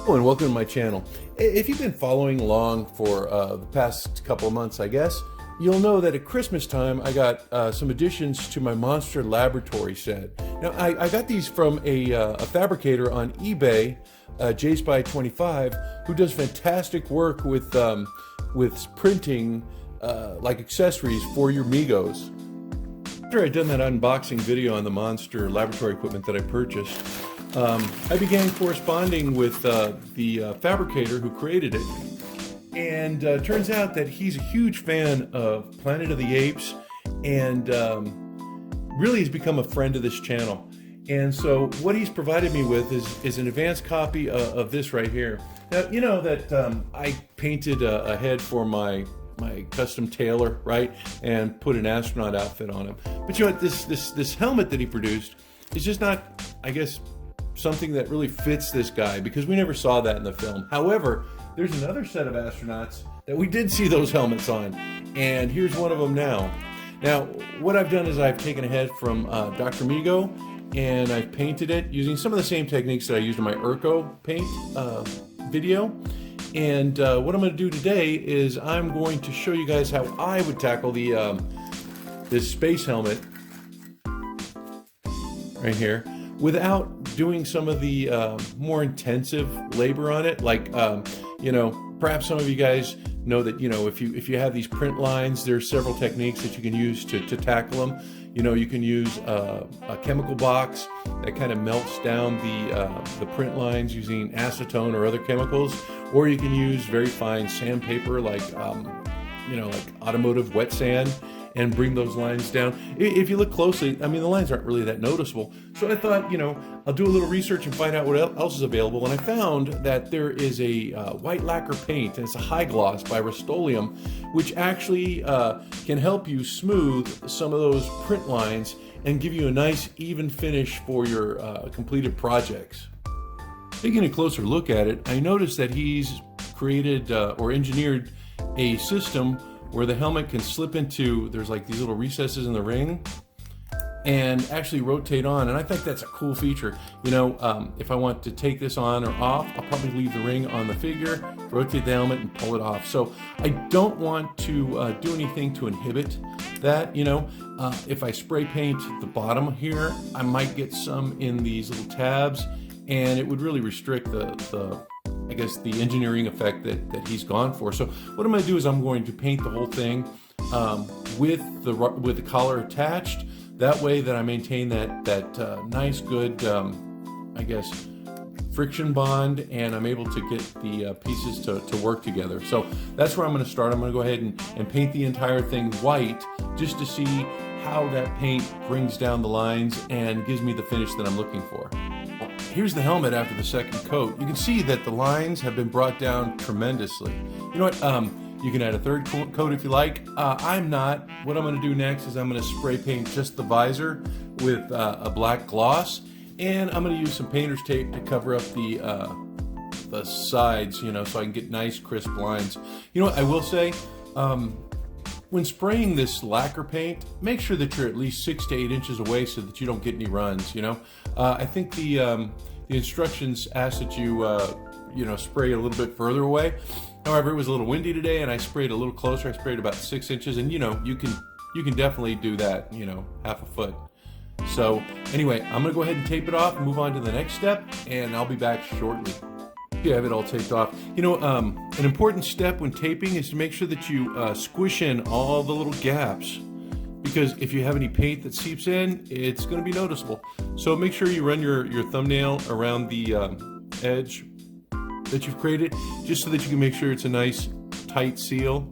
Hello and welcome to my channel. If you've been following along for the past couple of months, I guess, you'll know that at Christmas time I got some additions to my Monster Laboratory set. Now I got these from a fabricator on eBay, JSpy25, who does fantastic work with printing like accessories for your Megos. After I'd done that unboxing video on the Monster Laboratory equipment that I purchased, I began corresponding with the fabricator who created it, and turns out that he's a huge fan of Planet of the Apes and really has become a friend of this channel. And so what he's provided me with is an advanced copy of this right here. Now, you know that I painted a head for my custom tailor, right, and put an astronaut outfit on him. But you know what, this helmet that he produced is just not, I guess, something that really fits this guy, because we never saw that in the film. However, there's another set of astronauts that we did see those helmets on, and here's one of them now. Now, what I've done is I've taken a head from Dr. Mego, and I've painted it using some of the same techniques that I used in my Urco paint video. And what I'm going to do today is I'm going to show you guys how I would tackle the this space helmet right here without doing some of the more intensive labor on it. Like, you know, perhaps some of you guys know that, you know, if you have these print lines, there's several techniques that you can use to tackle them. You know, you can use a chemical box that kind of melts down the print lines using acetone or other chemicals, or you can use very fine sandpaper like, you know, like automotive wet sand, and bring those lines down. If you look closely, I mean, the lines aren't really that noticeable. So I thought, you know, I'll do a little research and find out what else is available. And I found that there is a white lacquer paint, and it's a high gloss by Rust-Oleum, which actually can help you smooth some of those print lines and give you a nice even finish for your completed projects. Taking a closer look at it, I noticed that he's created or engineered a system where the helmet can slip into, there's like these little recesses in the ring, and actually rotate on. And I think that's a cool feature. You know, if I want to take this on or off, I'll probably leave the ring on the figure, rotate the helmet, and pull it off. So I don't want to do anything to inhibit that. You know, if I spray paint the bottom here, I might get some in these little tabs, and it would really restrict I guess the engineering effect that he's gone for. So what I'm going to do is I'm going to paint the whole thing with the collar attached. That way that I maintain that nice, good, I guess, friction bond, and I'm able to get the pieces to work together. So that's where I'm going to start. I'm going to go ahead and paint the entire thing white, just to see how that paint brings down the lines and gives me the finish that I'm looking for. Here's the helmet after the second coat. You can see that the lines have been brought down tremendously. You know what? You can add a third coat if you like. I'm not. What I'm going to do next is I'm going to spray paint just the visor with a black gloss, and I'm going to use some painter's tape to cover up the sides, you know, so I can get nice crisp lines. You know what I will say? When spraying this lacquer paint, make sure that you're at least 6 to 8 inches away so that you don't get any runs, you know. I think the instructions ask that you, you know, spray a little bit further away. However, it was a little windy today, and I sprayed a little closer. I sprayed about 6 inches, and, you know, you can definitely do that, you know, half a foot. So anyway, I'm going to go ahead and tape it off and move on to the next step, and I'll be back shortly. You have it all taped off. You know, an important step when taping is to make sure that you squish in all the little gaps, because if you have any paint that seeps in, it's going to be noticeable. So make sure you run your thumbnail around the edge that you've created, just so that you can make sure it's a nice tight seal.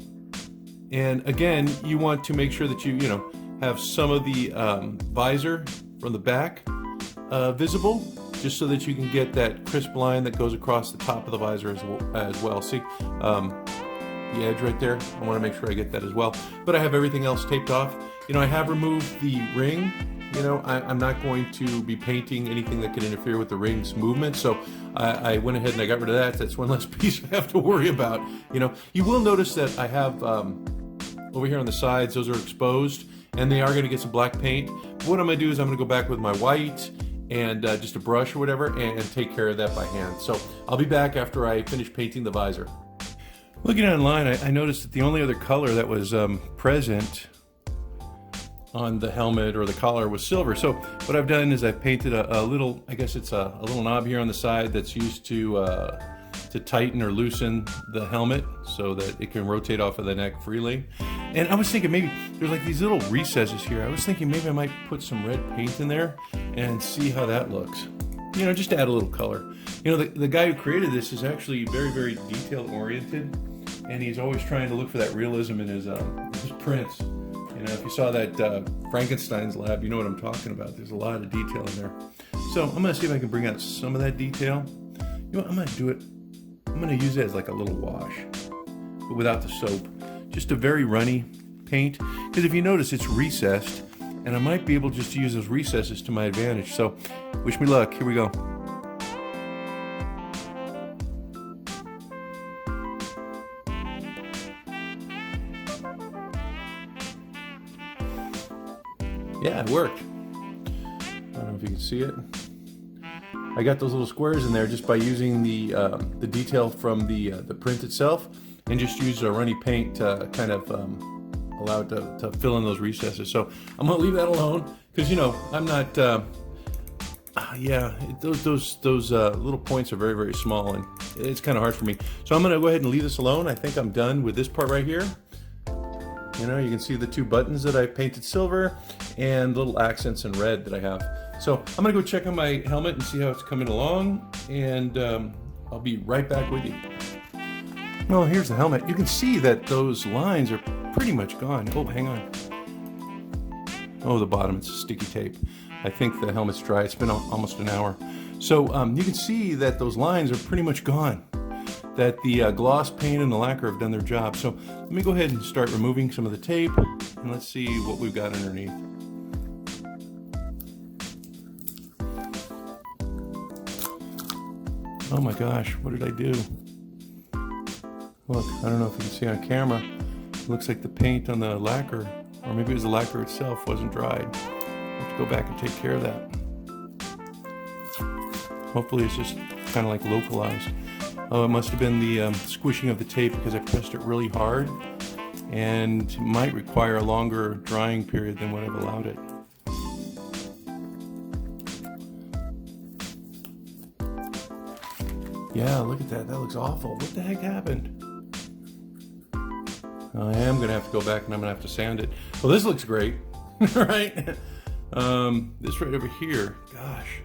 And again, you want to make sure that you know, have some of the visor from the back visible, just so that you can get that crisp line that goes across the top of the visor as well. See the edge right there? I want to make sure I get that as well. But I have everything else taped off. You know, I have removed the ring. You know, I'm not going to be painting anything that could interfere with the ring's movement. So I went ahead and I got rid of that. That's one less piece I have to worry about. You know, you will notice that I have over here on the sides, those are exposed, and they are going to get some black paint. What I'm going to do is I'm going to go back with my white and just a brush or whatever, and take care of that by hand. So I'll be back after I finish painting the visor. Looking online, I noticed that the only other color that was present on the helmet or the collar was silver. So what I've done is I've painted a little, I guess it's a little knob here on the side that's used to tighten or loosen the helmet so that it can rotate off of the neck freely. And I was thinking maybe there's like these little recesses here. I was thinking maybe I might put some red paint in there and see how that looks. You know, just to add a little color. You know, the guy who created this is actually very, very detail oriented, and he's always trying to look for that realism in his prints. You know, if you saw that Frankenstein's lab, you know what I'm talking about. There's a lot of detail in there. So I'm gonna see if I can bring out some of that detail. You know what, I'm gonna do it. I'm gonna use it as like a little wash, but without the soap. Just a very runny paint. Because if you notice, it's recessed, and I might be able just to use those recesses to my advantage. So wish me luck. Here we go. Yeah, it worked. I don't know if you can see it. I got those little squares in there just by using the detail from the print itself, and just use a runny paint to kind of allow it to fill in those recesses. So I'm gonna leave that alone because, you know, I'm not. Those little points are very, very small, and it's kind of hard for me. So I'm gonna go ahead and leave this alone. I think I'm done with this part right here. You know, you can see the two buttons that I painted silver and little accents in red that I have. So I'm gonna go check on my helmet and see how it's coming along, and I'll be right back with you. Well, here's the helmet. You can see that those lines are pretty much gone. Oh, hang on. Oh, the bottom, it's sticky tape. I think the helmet's dry. It's been almost an hour. So you can see that those lines are pretty much gone, that the gloss paint and the lacquer have done their job. So let me go ahead and start removing some of the tape, and let's see what we've got underneath. Oh my gosh, what did I do? Look, I don't know if you can see on camera. It looks like the paint on the lacquer, or maybe it was the lacquer itself, wasn't dried. I have to go back and take care of that. Hopefully it's just kind of like localized. Oh, it must have been the squishing of the tape because I pressed it really hard, and might require a longer drying period than what I've allowed it. Yeah, look at that. That looks awful. What the heck happened? I am going to have to go back and I'm going to have to sand it. Well, this looks great, right? This right over here, gosh.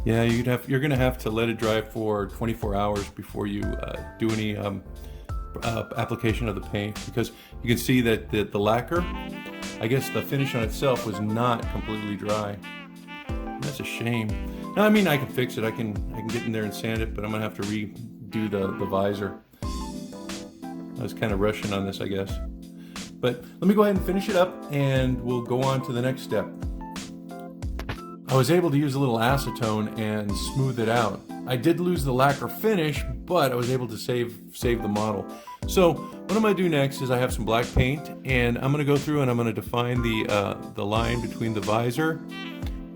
Yeah, you're going to have to let it dry for 24 hours before you do any application of the paint, because you can see that the lacquer, I guess the finish on itself was not completely dry. That's a shame. No, I mean, I can fix it. I can get in there and sand it, but I'm gonna have to redo the visor. I was kind of rushing on this, I guess. But let me go ahead and finish it up, and we'll go on to the next step. I was able to use a little acetone and smooth it out. I did lose the lacquer finish, but I was able to save the model. So what I'm going to do next is I have some black paint, and I'm going to go through and I'm going to define the line between the visor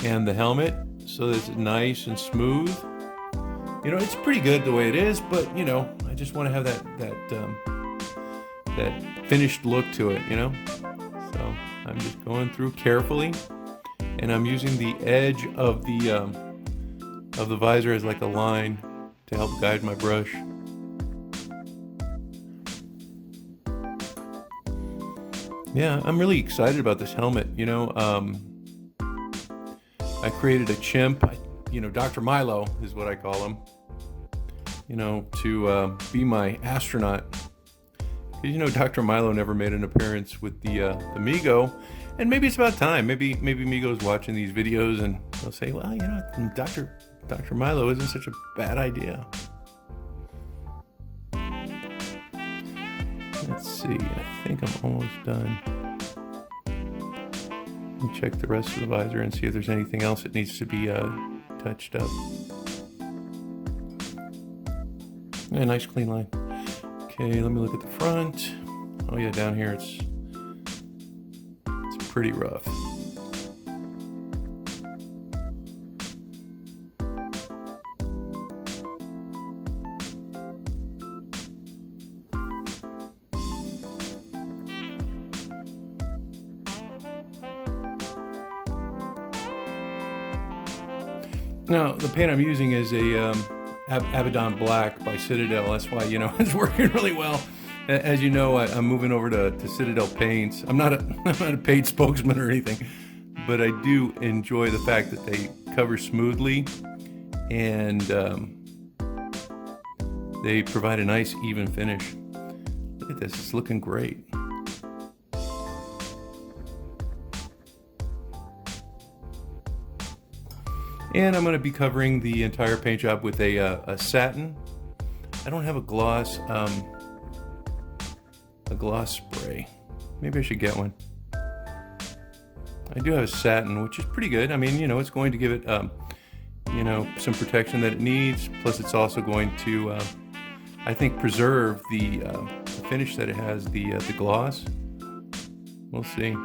and the helmet so that it's nice and smooth. You know, it's pretty good the way it is, but you know, I just want to have that finished look to it, you know. So I'm just going through carefully, and I'm using the edge of the visor as like a line to help guide my brush. Yeah, I'm really excited about this helmet. You know, I created a chimp, you know, Dr. Milo is what I call him, you know, to be my astronaut. You know, Dr. Milo never made an appearance with the Mego, and maybe it's about time. Maybe Mego's watching these videos and they'll say, well, you know, Dr. Milo isn't such a bad idea. Let's see, I think I'm almost done. Let me check the rest of the visor and see if there's anything else that needs to be touched up. Yeah, nice clean line. Okay, let me look at the front. Oh yeah, down here it's pretty rough. Now, the paint I'm using is a Abaddon Black by Citadel. That's why, you know, it's working really well. As you know, I'm moving over to Citadel paints. I'm not a paid spokesman or anything, but I do enjoy the fact that they cover smoothly and they provide a nice even finish. Look at this, it's looking great. And I'm going to be covering the entire paint job with a satin. I don't have a gloss spray. Maybe I should get one. I do have a satin, which is pretty good. I mean, you know, it's going to give it, you know, some protection that it needs. Plus, it's also going to, I think, preserve the finish that it has, the gloss. We'll see,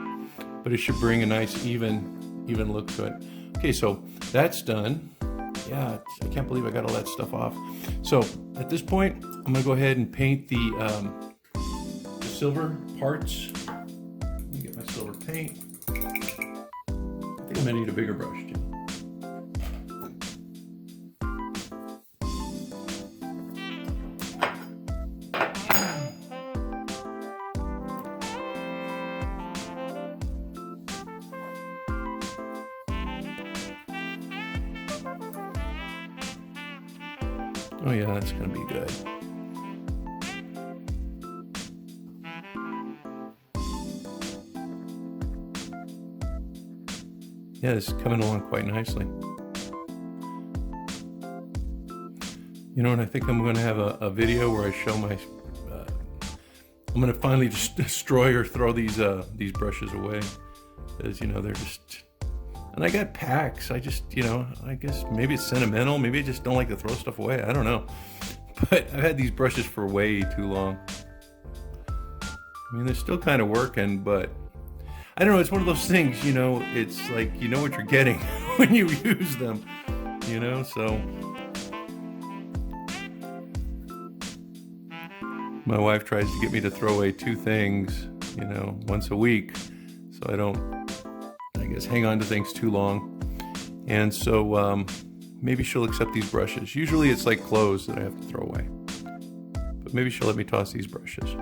but it should bring a nice even look to it. Okay, so that's done. Yeah, I can't believe I got all that stuff off. So at this point, I'm gonna go ahead and paint the silver parts. Let me get my silver paint. I think I'm gonna need a bigger brush too. Oh yeah, that's gonna be good. Yeah, this is coming along quite nicely. You know, and I think I'm gonna have a video where I show my, I'm gonna finally just destroy or throw these brushes away. Because, you know, they're just, and I got packs. I just, you know, I guess maybe it's sentimental. Maybe I just don't like to throw stuff away. I don't know. But I've had these brushes for way too long. I mean, they're still kind of working, but I don't know. It's one of those things, you know, it's like, you know what you're getting when you use them, you know, so. My wife tries to get me to throw away 2 things, you know, once a week. So I don't, I guess, hang on to things too long. And so maybe she'll accept these brushes. Usually it's like clothes that I have to throw away. But maybe she'll let me toss these brushes.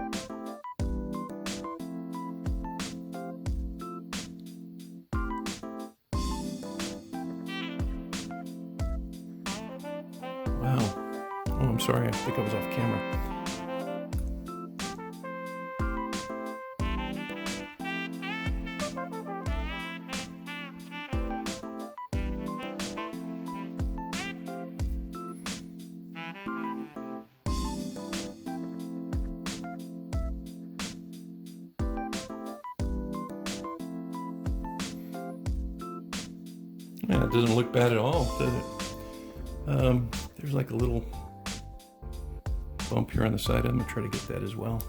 Wow. Oh, I'm sorry. I think I was off camera. Yeah, it doesn't look bad at all, does it? There's like a little bump here on the side. I'm gonna try to get that as well.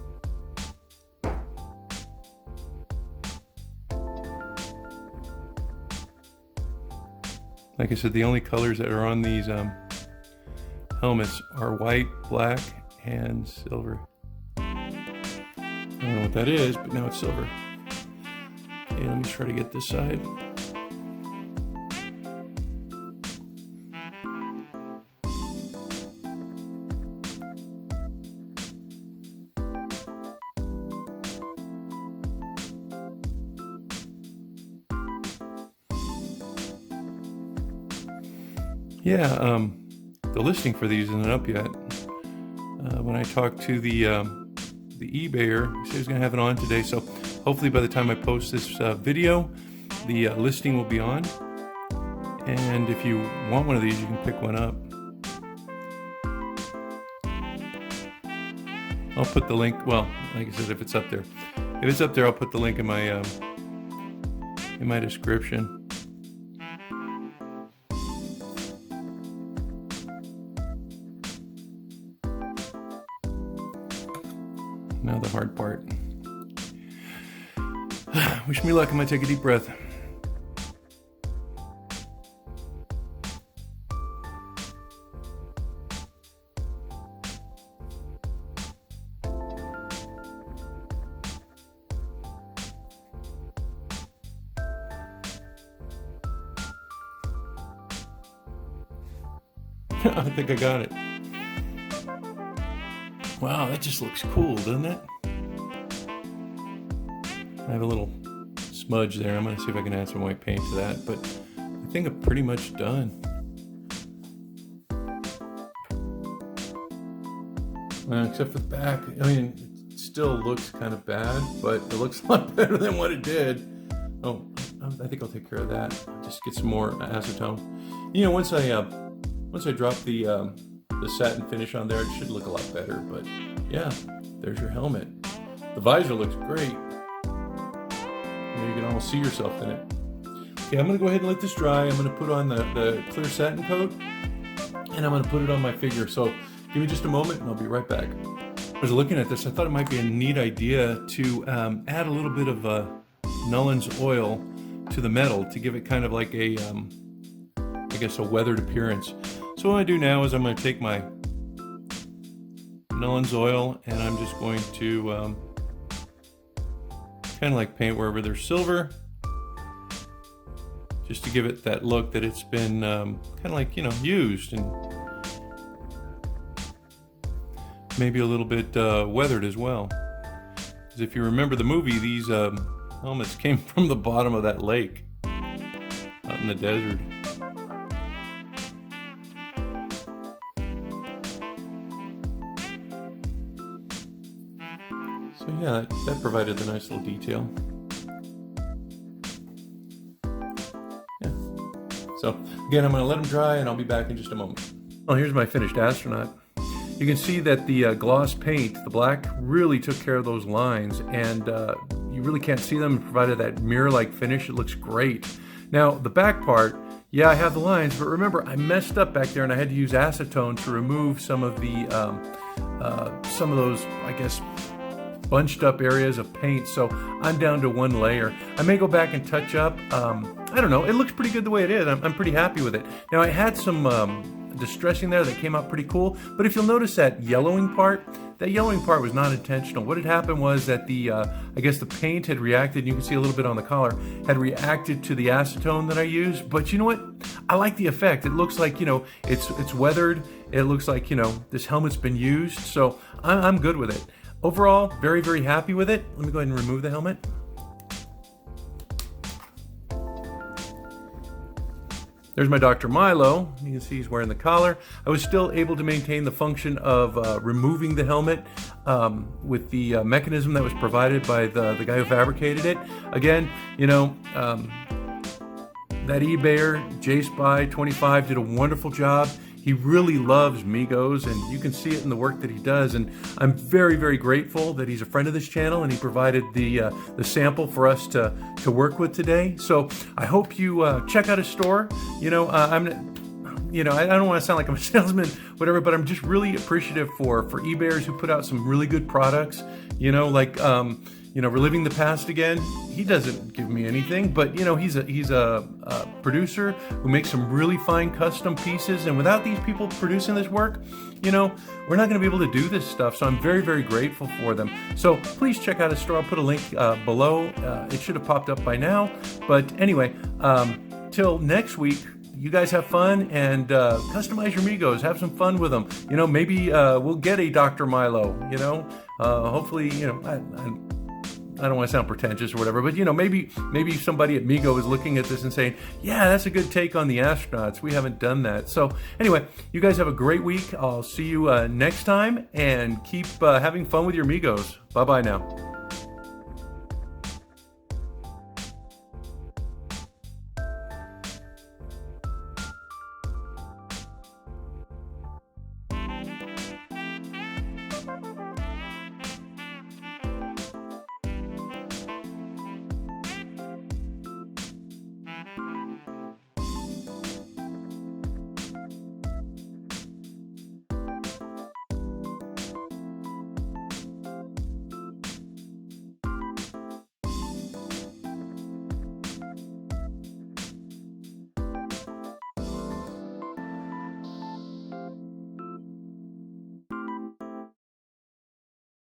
Like I said, the only colors that are on these helmets are white, black, and silver. I don't know what that is, but now it's silver. Okay, let me try to get this side. Yeah, the listing for these isn't up yet. When I talked to the eBayer, he said he's going to have it on today. So hopefully by the time I post this video, the listing will be on. And if you want one of these, you can pick one up. I'll put the link. Well, like I said, if it's up there, I'll put the link in my description. Now the hard part. Wish me luck. I'm gonna take a deep breath. I think I got it. Wow, that just looks cool, doesn't it? I have a little smudge there. I'm going to see if I can add some white paint to that, but I think I'm pretty much done. Except for the back. I mean, it still looks kind of bad, but it looks a lot better than what it did. Oh, I think I'll take care of that. I'll just get some more acetone. You know, once I drop the satin finish on there, it should look a lot better. But yeah, there's your helmet. The visor looks great. You can almost see yourself in it. Okay, I'm gonna go ahead and let this dry. I'm gonna put on the clear satin coat, and I'm gonna put it on my figure. So give me just a moment and I'll be right back. I was looking at this, I thought it might be a neat idea to add a little bit of Nullen's oil to the metal to give it kind of like a, I guess a weathered appearance. So what I do now is I'm going to take my Nullen's oil and I'm just going to kind of like paint wherever there's silver, just to give it that look that it's been kind of like, you know, used and maybe a little bit weathered as well. Because if you remember the movie, these helmets came from the bottom of that lake out in the desert. So yeah, that provided the nice little detail. Yeah. So again, I'm going to let them dry and I'll be back in just a moment. Well, here's my finished astronaut. You can see that the gloss paint, the black, really took care of those lines, and you really can't see them. It provided that mirror-like finish. It looks great. Now, the back part, yeah, I have the lines, but remember, I messed up back there, and I had to use acetone to remove some of those, I guess, bunched up areas of paint. So I'm down to one layer. I may go back and touch up. I don't know. It looks pretty good the way it is. I'm pretty happy with it. Now, I had some distressing there that came out pretty cool, but if you'll notice that yellowing part was not intentional. What had happened was that the I guess the paint had reacted, you can see a little bit on the collar, had reacted to the acetone that I used. But you know what, I like the effect. It looks like, you know, it's weathered. It looks like, you know, this helmet's been used, so I'm good with it. Overall, very, very happy with it. Let me go ahead and remove the helmet. There's my Dr. Milo. You can see he's wearing the collar. I was still able to maintain the function of removing the helmet with the mechanism that was provided by the guy who fabricated it. Again, you know, that eBayer, JSpy25, did a wonderful job. He really loves Megos, and you can see it in the work that he does. And I'm very, very grateful that he's a friend of this channel and he provided the sample for us to work with today. So I hope you check out his store. You know, I don't want to sound like I'm a salesman, whatever, but I'm just really appreciative for eBayers who put out some really good products. You know, like you know, Reliving the Past again. He doesn't give me anything, but you know, he's a producer who makes some really fine custom pieces, and without these people producing this work, you know, we're not going to be able to do this stuff. So I'm very, very grateful for them. So please check out his store. I'll put a link below. It should have popped up by now, but anyway, till next week, you guys have fun and customize your Megos. Have some fun with them. You know, maybe we'll get a Dr. Milo. You know, hopefully, you know, I don't want to sound pretentious or whatever, but you know, maybe somebody at Mego is looking at this and saying, yeah, that's a good take on the astronauts. We haven't done that. So anyway, you guys have a great week. I'll see you next time, and keep having fun with your Megos. Bye-bye now.